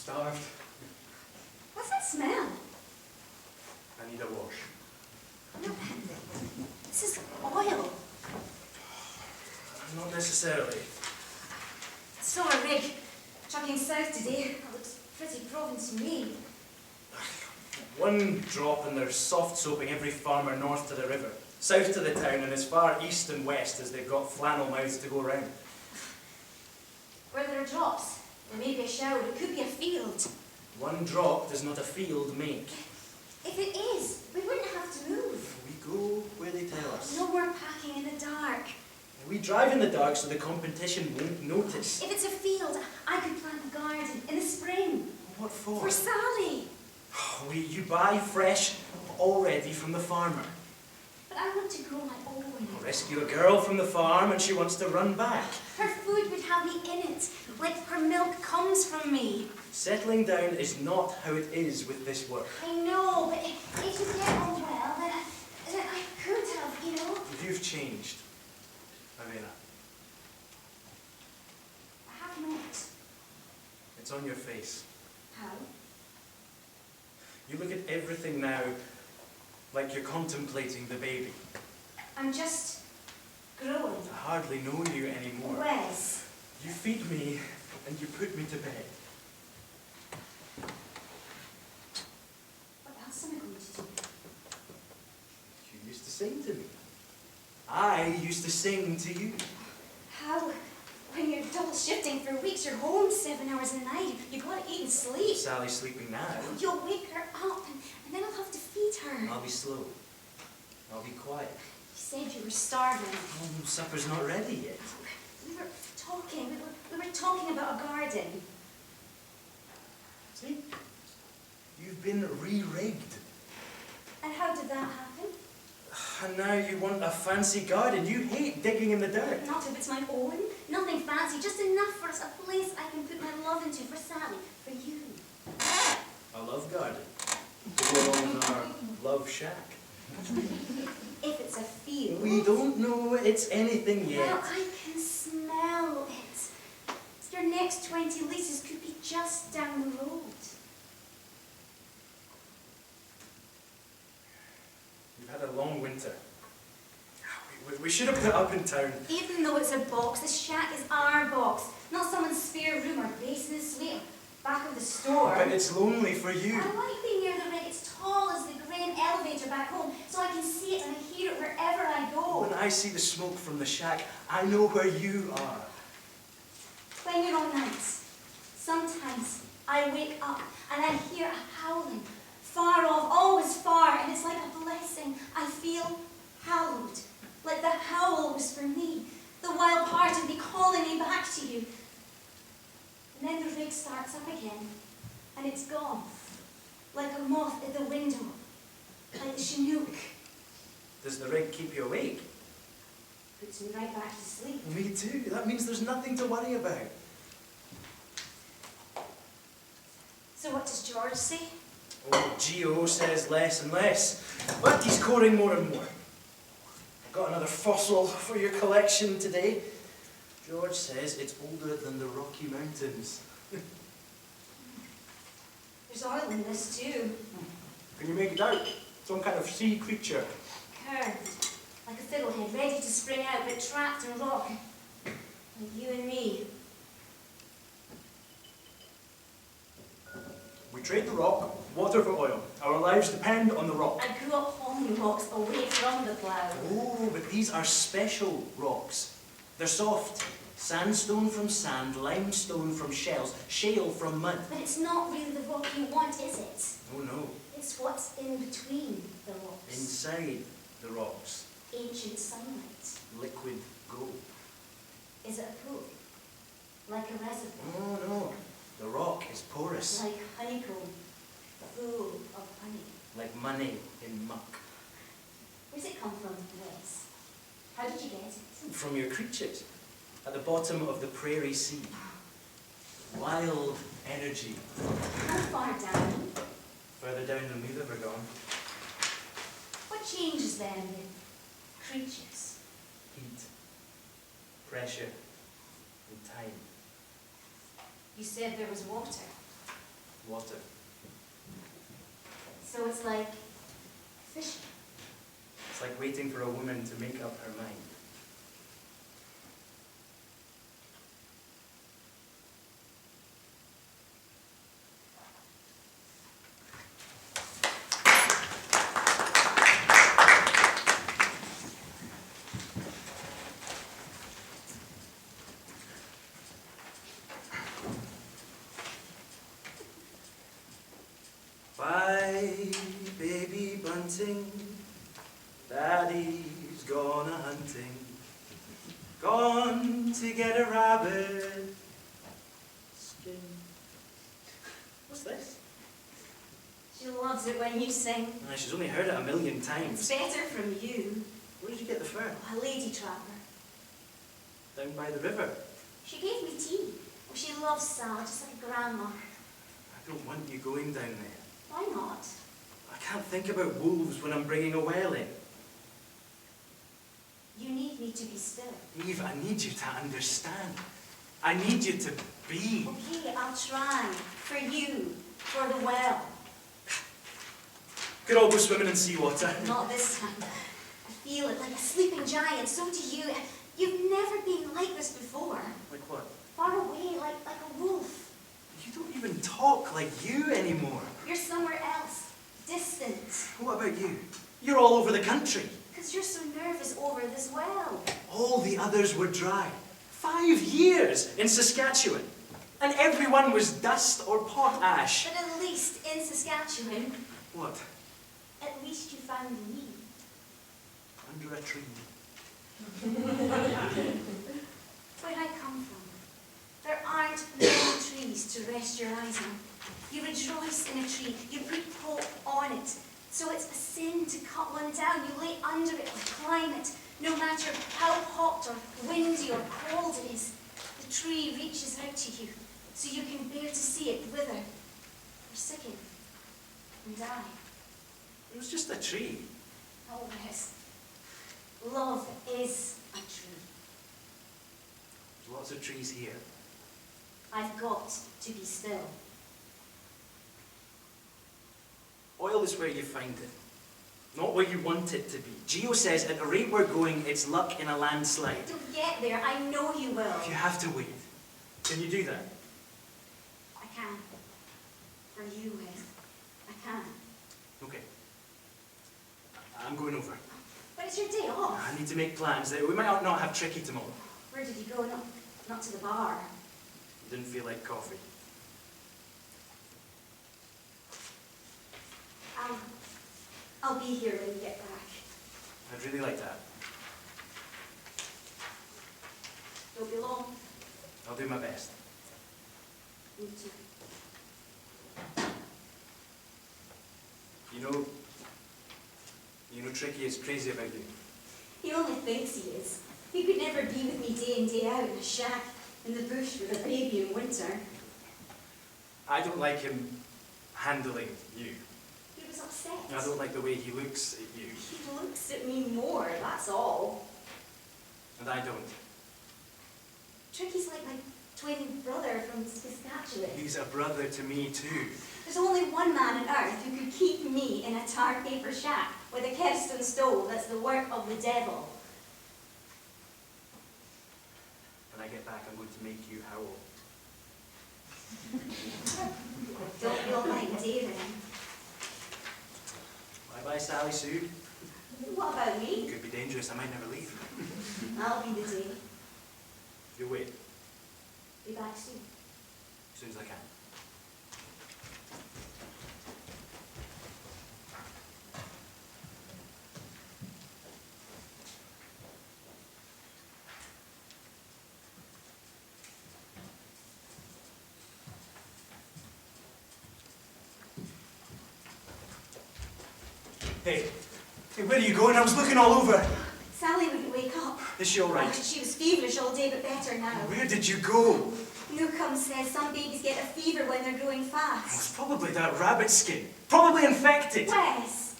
starved. What's that smell? I need a wash. No, this is oil. Not necessarily. Saw a rig trucking south today. It looks pretty proven to me. One drop and they're soft soaping every farmer north to the river, south to the town, and as far east and west as they've got flannel mouths to go round. Where there are drops, there may be a shower, it could be a field. One drop does not a field make. If it is, we wouldn't have to move. We go where they tell us. No more packing in the dark. We drive in the dark so the competition won't notice. If it's a field, I could plant a garden in the spring. What for? For Sally. You buy fresh already from the farmer. But I want to grow my own. Rescue a girl from the farm and she wants to run back. Her food would have me in it, like her milk comes from me. Settling down is not how it is with this work. I know, but if you get on well, then I could have, you know. You've changed, Avena. I have not. It's on your face. How? You look at everything now like you're contemplating the baby. I'm just growing. I hardly know you anymore. Wes. You feed me and you put me to bed. What else am I going to do? You used to sing to me. I used to sing to you. How? When you're double shifting for weeks, you're home 7 hours a night. You've got to eat and sleep. Sally's sleeping now. You'll wake her up, and then I'll have to feed her. I'll be slow. I'll be quiet. You said you were starving. Oh, supper's not ready yet. We were talking. We were talking about a garden. See? You've been re-rigged. And how did that happen? And now you want a fancy garden. You hate digging in the dirt. Not if it's my own. Nothing fancy, just enough for us. A place I can put my love into for Sally, for you. A love garden. To go along with our love shack. If it's a field. We don't know it's anything yet. Well, I can smell it. Your next 20 leases could be just down the road. We've had a long winter. We should have put up in town. Even though it's a box, this shack is our box. Not someone's spare room or basement suite back of the store. But it's lonely for you. I like being near the rig. It's tall as the grain elevator back home, so I can see it and I hear it wherever I go. When I see the smoke from the shack, I know where you are. When you're on nights, sometimes I wake up and I hear a howling, far off, always far, and it's like a blessing. I feel hallowed, like the howl was for me. The wild heart would be calling me back to you. And then the rig starts up again, and it's gone, like a moth at the window, like the Chinook. Does the rig keep you awake? Puts me right back to sleep. Me too. That means there's nothing to worry about. So what does George say? Oh, Geo says less and less, but he's coring more and more. I've got another fossil for your collection today. George says it's older than the Rocky Mountains. There's oil in this too. Can you make it out? Some kind of sea creature. Curved, like a fiddlehead, ready to spring out, but trapped in rock. Like you and me. We trade the rock, water for oil. Our lives depend on the rock. I grew up hauling rocks away from the plough. Oh, but these are special rocks. They're soft. Sandstone from sand, limestone from shells, shale from mud. But it's not really the rock you want, is it? Oh no. It's what's in between the rocks. Inside the rocks. Ancient sunlight. Liquid gold. Is it a pool? Like a reservoir? Oh no. The rock is porous. Like honeycomb, full of honey. Like money in muck. Where's it come from, Wes? How did you get it? From your creatures. At the bottom of the prairie sea. Wild energy. How far down? Further down than we've ever gone. What changes then with creatures? Heat. Pressure. And time. You said there was water. Water. So it's like fishing. It's like waiting for a woman to make up her mind. Bye, baby bunting, daddy's gone a-hunting, gone to get a rabbit skin. What's this? She loves it when you sing. She's only heard it a million It's times. better from you. Where did you get the fur? A lady trapper. Down by the river. She gave me tea. Oh, she loves Sal, just like Grandma. I don't want you going down there. Why not? I can't think about wolves when I'm bringing a well in. You need me to be still. Eve, I need you to understand. I need you to be. Okay, I'll try. For you. For the well. Could all go swimming in seawater. Not this time. I feel it like a sleeping giant. So do you. You've never been like this before. Like what? Far away, like a wolf. You don't even talk like you anymore. You're somewhere else. Distant. What about you? You're all over the country. Because you're so nervous over this well. All the others were dry. 5 years in Saskatchewan. And everyone was dust or potash. But at least in Saskatchewan, What? at least you found me. Under a tree. Where I come from, there aren't many trees to rest your eyes on. You rejoice in a tree, you put hope on it. So it's a sin to cut one down. You lay under it or climb it. No matter how hot or windy or cold it is, the tree reaches out to you so you can bear to see it wither or sicken and die. It was just a tree. Oh yes, love is a tree. There's lots of trees here. I've got to be still. Oil is where you find it, not where you want it to be. Geo says at the rate we're going, it's luck in a landslide. You'll get there, I know you will. You have to wait. Can you do that? I can. For you, Wes. I can. Okay. I'm going over. But it's your day off. I need to make plans. We might not have Tricky tomorrow. Where did you go? Not to the bar. Didn't feel like coffee. I'll be here when you get back. I'd really like that. Don't be long. I'll do my best. Me too. You know Tricky is crazy about you. He only thinks he is. He could never be with me day in, day out in a shack in the bush with a baby in winter. I don't like him handling you. He was upset. I don't like the way he looks at you. He looks at me more, that's all. And I don't. Tricky's like my twin brother from Saskatchewan. He's a brother to me too. There's only one man on earth who could keep me in a tar paper shack with a Kerstin stove that's the work of the devil. When I get back, I'm going to make you howl. Don't be all like David. Bye-bye, Sally Sue. What about me? Could be dangerous. I might never leave. I'll be the day. You'll wait. Be back soon. As soon as I can. Hey, where are you going? I was looking all over. Sally wouldn't wake up. Is she all right? Oh, she was feverish all day, but better now. Where did you go? Newcomb says some babies get a fever when they're growing fast. It's probably that rabbit skin. Probably infected. Wes,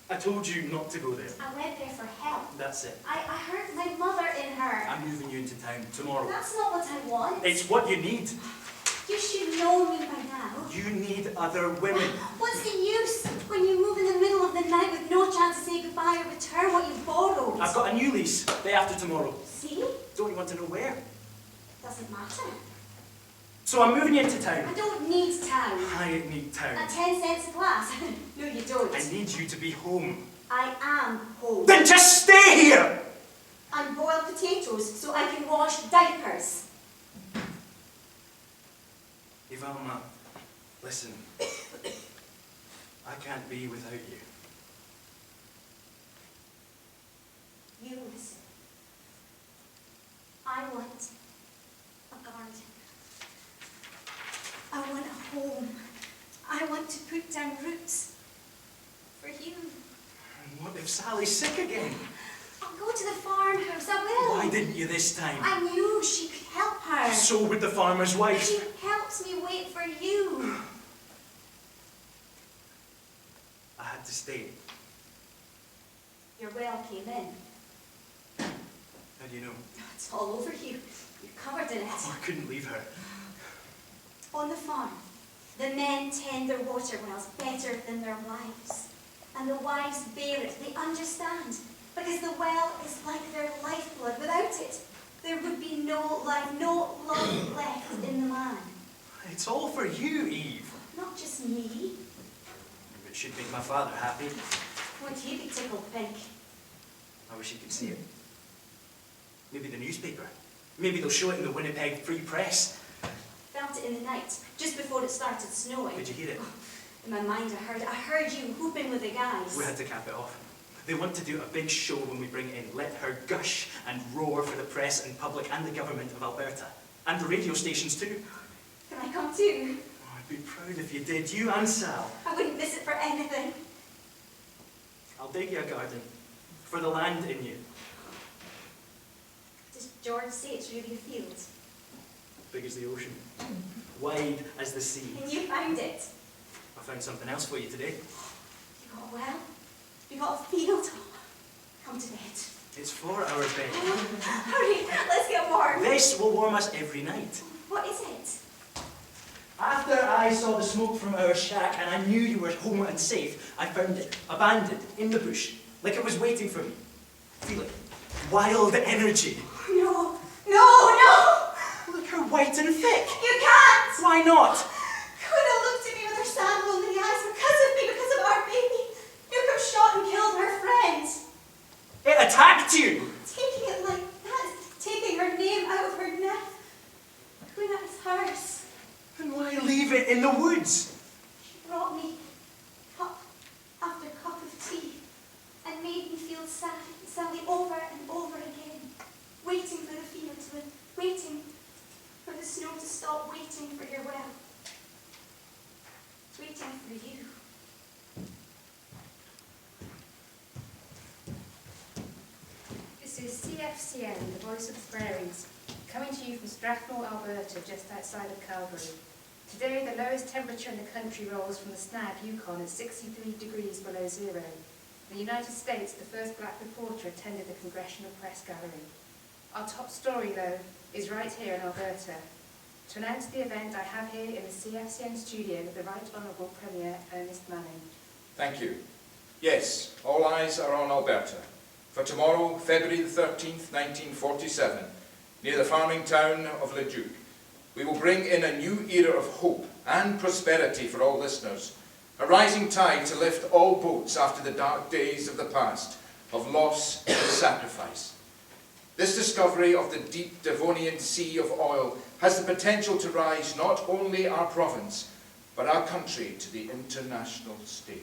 I told you not to go there. I went there for help. That's it. I hurt my mother in her. I'm moving you into town tomorrow. That's not what I want. It's what you need. You should know me by now. You need other women. What's the use when you move in the middle of the night with no chance to say goodbye or return what you've borrowed? I've got a new lease, day after tomorrow. See? Don't you want to know where? Doesn't matter. So I'm moving into town. I don't need town. I need town. At 10 cents a glass. No, you don't. I need you to be home. I am home. Then just stay here! And boil potatoes so I can wash diapers. Ivalma, listen. I can't be without you. You listen. I want a garden. I want a home. I want to put down roots for you. And what if Sally's sick again? I'll go to the farmhouse. I will. Why didn't you this time? I knew she could help her. So would the farmer's wife. She helps me wait for you. I had to stay. Your well came in. How do you know? It's all over you. You're covered in it. Oh, I couldn't leave her. On the farm, the men tend their water wells better than their wives. And the wives bear it. They understand. Because the well is like their lifeblood. Without it, there would be no life, no love left in the man. It's all for you, Eve. Not just me. It should make my father happy. Won't you be tickled pink? I wish you could see it. Maybe the newspaper. Maybe they'll show it in the Winnipeg Free Press. Felt it in the night, just before it started snowing. Did you hear it? In my mind, I heard you whooping with the guys. We had to cap it off. They want to do a big show when we bring it in. Let her gush and roar for the press and public and the government of Alberta. And the radio stations too. Can I come too? Oh, I'd be proud if you did. You and Sal. I wouldn't miss it for anything. I'll dig you a garden. For the land in you. Does George say it's really a field? Big as the ocean. Wide as the sea. And you found it. I found something else for you today. You got a well? You got a field? Come to bed. It's for our bed. Hurry, let's get warm. This will warm us every night. What is it? After I saw the smoke from our shack and I knew you were home and safe, I found it, abandoned, in the bush, like it was waiting for me. Feel it. Wild energy. No, no, no! Look how white and thick. You can't! Why not? Coulda looked at me with her sad, lonely eyes because of me, because of our baby. You could have shot and killed her friend. It attacked you. Taking it like that, taking her name out of her neck. Luna is hers. And why leave it in the woods? She brought me cup after cup of tea and made me feel sad, Sally, over and over again. Waiting for the field, waiting for the snow to stop, waiting for your well. Waiting for you. This is CFCN, the Voice of the Prairies, coming to you from Strathmore, Alberta, just outside of Calgary. Today, the lowest temperature in the country rolls from the Snag, Yukon, at 63 degrees below zero. In the United States, the first black reporter attended the Congressional Press Gallery. Our top story, though, is right here in Alberta. To announce the event, I have here in the CFCN studio the Right Honourable Premier Ernest Manning. Thank you. Yes, all eyes are on Alberta. For tomorrow, February the 13th, 1947, near the farming town of Leduc, we will bring in a new era of hope and prosperity for all listeners, a rising tide to lift all boats after the dark days of the past, of loss and sacrifice. This discovery of the deep Devonian sea of oil has the potential to rise not only our province, but our country to the international stage.